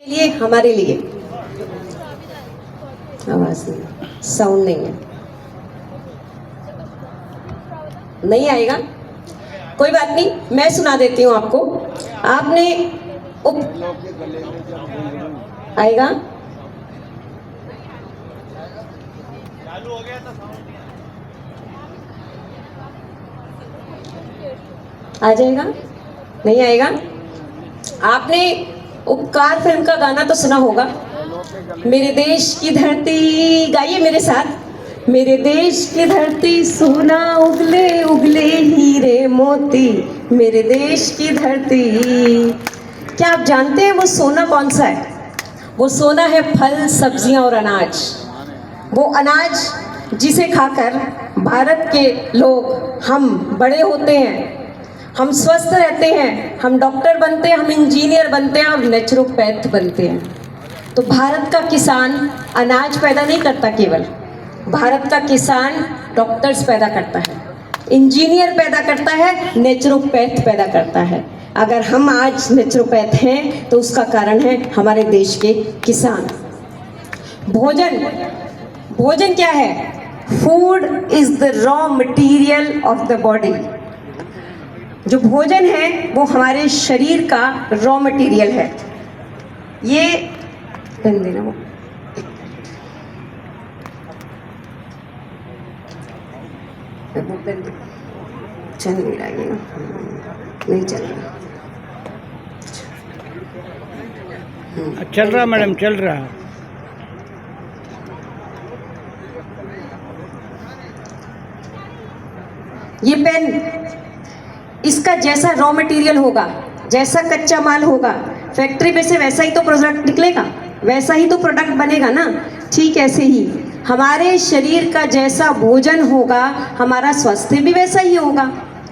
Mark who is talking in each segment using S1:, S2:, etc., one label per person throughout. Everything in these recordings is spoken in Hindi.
S1: लिए हमारे लिए आवाज नहीं, साउंड नहीं है, नहीं आएगा, कोई बात नहीं, मैं सुना देती हूँ आपको। आपने आएगा, आ जाएगा, नहीं आएगा। आपने उपकार फिल्म का गाना तो सुना होगा, मेरे देश की धरती, गाइए मेरे साथ। मेरे देश की धरती सोना उगले उगले हीरे मोती, मेरे देश की धरती। क्या आप जानते हैं वो सोना कौन सा है? वो सोना है फल, सब्जियां और अनाज। वो अनाज जिसे खाकर भारत के लोग हम बड़े होते हैं, हम स्वस्थ रहते हैं, हम डॉक्टर बनते हैं, हम इंजीनियर बनते हैं और नेचुरोपैथ बनते हैं। तो भारत का किसान अनाज पैदा नहीं करता केवल, भारत का किसान डॉक्टर्स पैदा करता है, इंजीनियर पैदा करता है, नेचुरोपैथ पैदा करता है। अगर हम आज नेचुरोपैथ हैं तो उसका कारण है हमारे देश के किसान। भोजन, भोजन क्या है? Food is the raw material of the body. जो भोजन है वो हमारे शरीर का रॉ मटेरियल है। ये पेन देना, वो पेन चल नहीं रहा, ये नहीं चल रहा।
S2: चल रहा मैडम, चल रहा।
S1: ये पेन, इसका जैसा रॉ मटेरियल होगा, जैसा कच्चा माल होगा, फैक्ट्री में से वैसा ही तो प्रोडक्ट निकलेगा, वैसा ही तो प्रोडक्ट बनेगा ना। ठीक ऐसे ही हमारे शरीर का जैसा भोजन होगा, हमारा स्वास्थ्य भी वैसा ही होगा।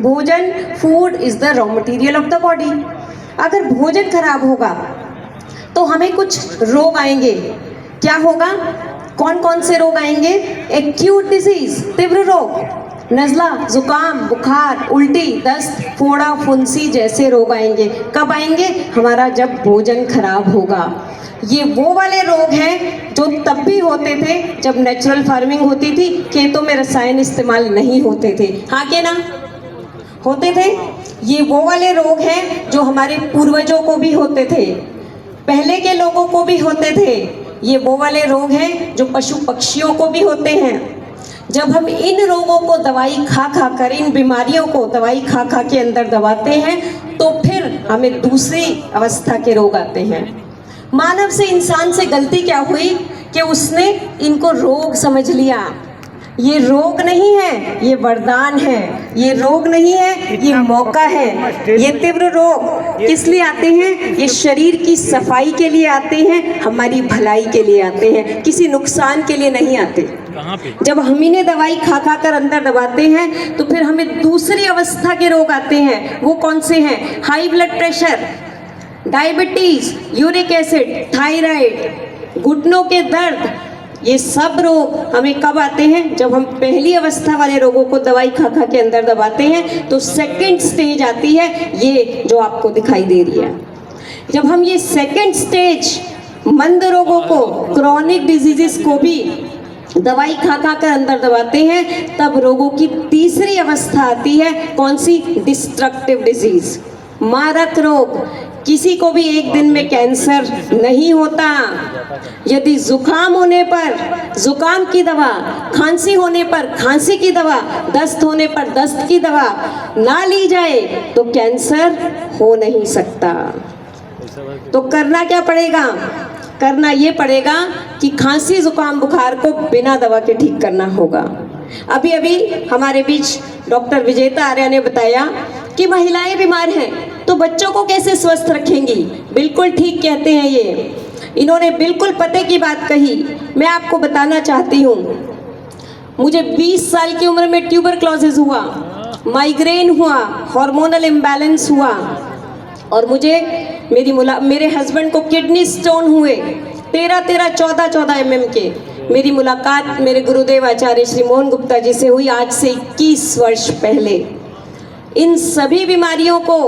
S1: भोजन, food is the raw material of the body. अगर भोजन खराब होगा तो हमें कुछ रोग आएंगे। क्या होगा? कौन कौन से रोग आएंगे? एक्यूट डिजीज, तीव्र रोग, नज़ला, जुकाम, बुखार, उल्टी, दस्त, फोड़ा, फुंसी जैसे रोग आएंगे। कब आएंगे? हमारा जब भोजन खराब होगा। ये वो वाले रोग हैं जो तब भी होते थे जब नेचुरल फार्मिंग होती थी, खेतों में रसायन इस्तेमाल नहीं होते थे। हाँ के ना? होते थे। ये वो वाले रोग हैं जो हमारे पूर्वजों को भी होते थे, पहले के लोगों को भी होते थे। ये वो वाले रोग हैं जो पशु पक्षियों को भी होते हैं। जब हम इन रोगों को दवाई खा खा कर, इन बीमारियों को दवाई खा खा के अंदर दबाते हैं, तो फिर हमें दूसरी अवस्था के रोग आते हैं। मानव से, इंसान से गलती क्या हुई कि उसने इनको रोग समझ लिया। ये रोग नहीं है, ये वरदान है। ये रोग नहीं है, ये मौका है। ये तीव्र रोग किस लिए आते हैं? ये शरीर की सफाई के लिए आते हैं, हमारी भलाई के लिए आते हैं, किसी नुकसान के लिए नहीं आते। जब हम इन्हें दवाई खा खा कर अंदर दबाते हैं तो फिर हमें दूसरी अवस्था के रोग आते हैं। वो कौन से हैं? High blood pressure, diabetes, uric acid, thyroid, घुटनों के दर्द। ये सब रोग हमें कब आते हैं? जब हम पहली अवस्था वाले रोगों को दवाई खा खा के अंदर दबाते हैं। तो सेकंड स्टेज आती है, ये जो आपको दिखाई दे रही है। जब हम ये सेकंड स्टेज मंद रोगों को, क्रॉनिक डिजीजेस को भी दवाई खा खा कर अंदर दबाते हैं, तब रोगों की तीसरी अवस्था आती है। कौन सी? डिस्ट्रक्टिव डिजीज, मारक रोग। किसी को भी एक दिन में कैंसर नहीं होता। यदि जुकाम होने पर जुकाम की दवा, खांसी होने पर खांसी की दवा, दस्त होने पर दस्त की दवा ना ली जाए तो कैंसर हो नहीं सकता। तो करना क्या पड़ेगा? करना ये पड़ेगा कि खांसी, जुकाम, बुखार को बिना दवा के ठीक करना होगा। अभी अभी हमारे बीच डॉक्टर विजेता आर्या ने बताया कि महिलाएं बीमार हैं तो बच्चों को कैसे स्वस्थ रखेंगी। बिल्कुल ठीक कहते हैं ये, इन्होंने बिल्कुल पते की बात कही। मैं आपको बताना चाहती हूँ, मुझे 20 साल की उम्र में ट्यूबरक्लोसिस हुआ, माइग्रेन हुआ, हार्मोनल इम्बैलेंस हुआ, और मुझे मेरे हस्बैंड को किडनी स्टोन हुए 14 mm के। मेरी मुलाकात मेरे गुरुदेव आचार्य श्री मोहन गुप्ता जी से हुई आज से 21 वर्ष पहले। इन सभी बीमारियों को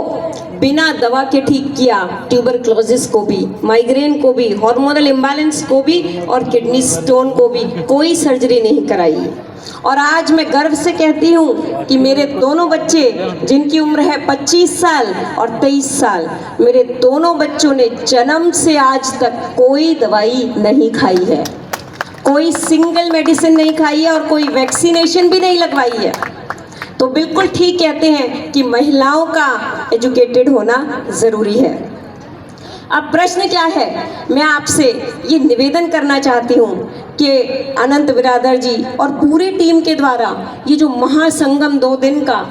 S1: बिना दवा के ठीक किया, ट्यूबरक्लोसिस को भी, माइग्रेन को भी, हार्मोनल इम्बैलेंस को भी और किडनी स्टोन को भी कोई सर्जरी नहीं कराई। और आज मैं गर्व से कहती हूँ कि मेरे दोनों बच्चे जिनकी उम्र है 25 साल और 23 साल, मेरे दोनों बच्चों ने जन्म से आज तक कोई दवाई नहीं खाई है, कोई सिंगल मेडिसिन नहीं खाई है और कोई वैक्सीनेशन भी नहीं लगवाई है। तो बिल्कुल ठीक कहते हैं कि महिलाओं का एजुकेटेड होना ज़रूरी है। अब प्रश्न क्या है, मैं आपसे ये निवेदन करना चाहती हूँ कि अनंत बिरादर जी और पूरी टीम के द्वारा ये जो महासंगम 2 दिन का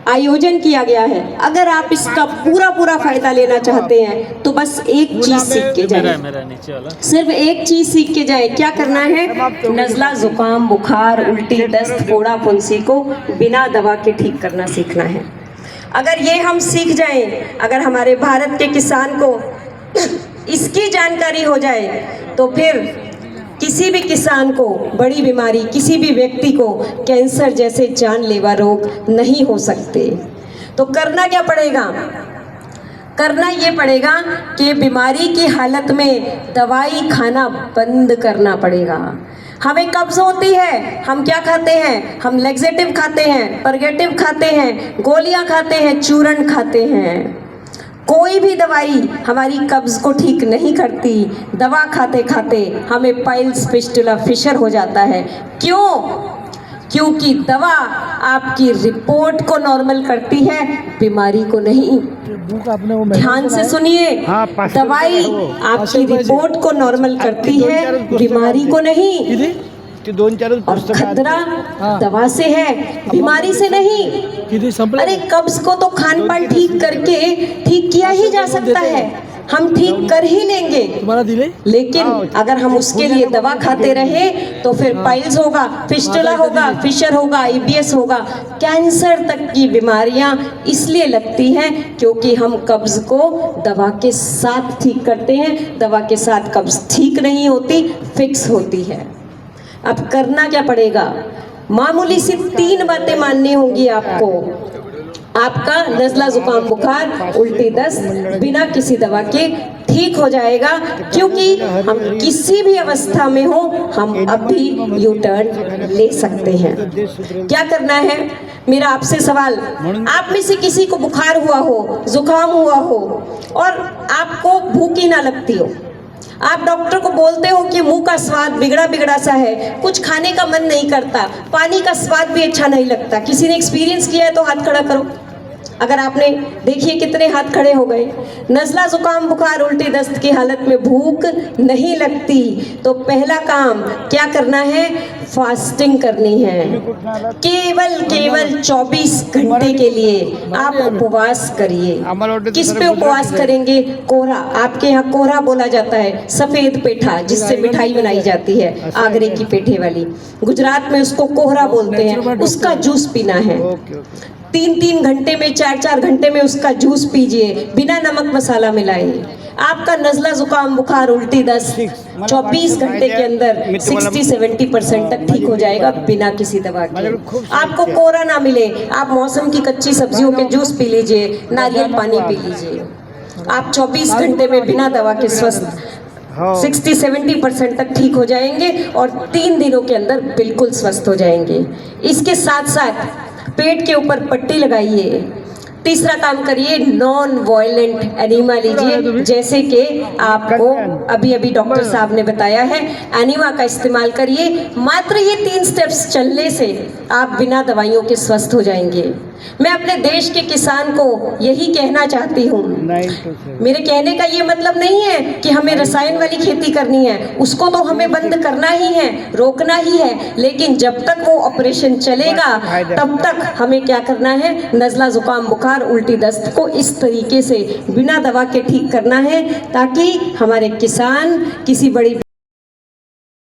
S1: आयोजन किया गया है, अगर आप इसका पूरा फायदा लेना चाहते हैं तो बस एक चीज सीख के जाए, सिर्फ एक चीज सीख के जाए। क्या करना है? नज़ला, जुकाम, बुखार, उल्टी, दस्त, फोड़ा, फुंसी को बिना दवा के ठीक करना सीखना है। अगर ये हम सीख जाएं, अगर हमारे भारत के किसान को इसकी जानकारी हो जाए तो फिर किसी भी किसान को बड़ी बीमारी, किसी भी व्यक्ति को कैंसर जैसे जानलेवा रोग नहीं हो सकते। तो करना क्या पड़ेगा? करना ये पड़ेगा कि बीमारी की हालत में दवाई खाना बंद करना पड़ेगा। हमें कब्ज होती है, हम क्या खाते हैं? हम लैक्सेटिव खाते हैं, परगेटिव खाते हैं, गोलियां खाते हैं, चूर्ण खाते हैं। कोई भी दवाई हमारी कब्ज को ठीक नहीं करती। दवा खाते खाते हमें पाइल्स, फिस्टुला, फिशर हो जाता है। क्यों? क्योंकि दवा आपकी रिपोर्ट को नॉर्मल करती है, बीमारी को नहीं। ध्यान से सुनिए, दवाई आपकी रिपोर्ट को नॉर्मल करती है, बीमारी को नहीं। और खतरा दवा से है, बीमारी से नहीं। अरे कब्ज को तो खान पान ठीक करके ठीक किया ही जा सकता है, हम ठीक कर ही लेंगे। लेकिन अगर हम उसके लिए दवा खाते रहे तो फिर पाइल्स होगा, फिस्टुला होगा, फिशर होगा, IBS होगा, कैंसर तक की बीमारियां इसलिए लगती हैं क्योंकि हम कब्ज को दवा के साथ ठीक करते हैं। दवा के साथ कब्ज ठीक नहीं होती, फिक्स होती है। अब करना क्या पड़ेगा? मामूली सी 3 बातें माननी होंगी आपको। आपका नज़ला, जुकाम, बुखार, उल्टी, दस्त बिना किसी दवा के ठीक हो जाएगा, क्योंकि हम किसी भी अवस्था में हो हम अभी यू टर्न ले सकते हैं। क्या करना है? मेरा आपसे सवाल, आप में से किसी को बुखार हुआ हो, जुकाम हुआ हो और आपको भूख ही ना लगती हो, आप डॉक्टर को बोलते हो कि मुंह का स्वाद बिगड़ा सा है, कुछ खाने का मन नहीं करता, पानी का स्वाद भी अच्छा नहीं लगता। किसी ने एक्सपीरियंस किया है तो हाथ खड़ा करो। अगर आपने, देखिए कितने हाथ खड़े हो गए। नज़ला, जुकाम, बुखार, उल्टी, दस्त की हालत में भूख नहीं लगती तो पहला काम क्या करना है? फास्टिंग करनी है। केवल 24 घंटे के लिए आप उपवास करिए। किस पे उपवास करेंगे? कोहरा, आपके यहाँ कोहरा बोला जाता है, सफ़ेद पेठा जिससे मिठाई बनाई जाती है, आगरे की पेठे वाली, गुजरात में उसको कोहरा बोलते हैं। उसका जूस पीना है। 3-3 घंटे में, 4-4 घंटे में उसका जूस पीजिए, बिना नमक मसाला मिलाए। आपका नज़ला, जुकाम, बुखार, उल्टी, दस्त 24 घंटे के अंदर 60-70% तक ठीक हो जाएगा बिना किसी दवा के। आपको कोहरा ना मिले, आप मौसम की कच्ची सब्जियों के जूस पी लीजिए, नारियल पानी पी लीजिए। आप 24 घंटे में बिना दवा के स्वस्थ 60-70% तक ठीक हो जाएंगे और 3 दिनों के अंदर बिल्कुल स्वस्थ हो जाएंगे। इसके साथ साथ पेट के ऊपर पट्टी लगाइए। तीसरा काम करिए, नॉन वायलेंट एनीमा लीजिए, जैसे कि आपको अभी डॉक्टर साहब ने बताया है, एनीमा का इस्तेमाल करिए। मात्र ये 3 स्टेप्स चलने से आप बिना दवाइयों के स्वस्थ हो जाएंगे। मैं अपने देश के किसान को यही कहना चाहती हूँ। मेरे कहने का ये मतलब नहीं है कि हमें रसायन वाली खेती करनी है, उसको तो हमें बंद करना ही है, रोकना ही है। लेकिन जब तक वो ऑपरेशन चलेगा तब तक हमें क्या करना है? नज़ला, जुकाम, बुखार, उल्टी, दस्त को इस तरीके से बिना दवा के ठीक करना है ताकि हमारे किसान किसी बड़ी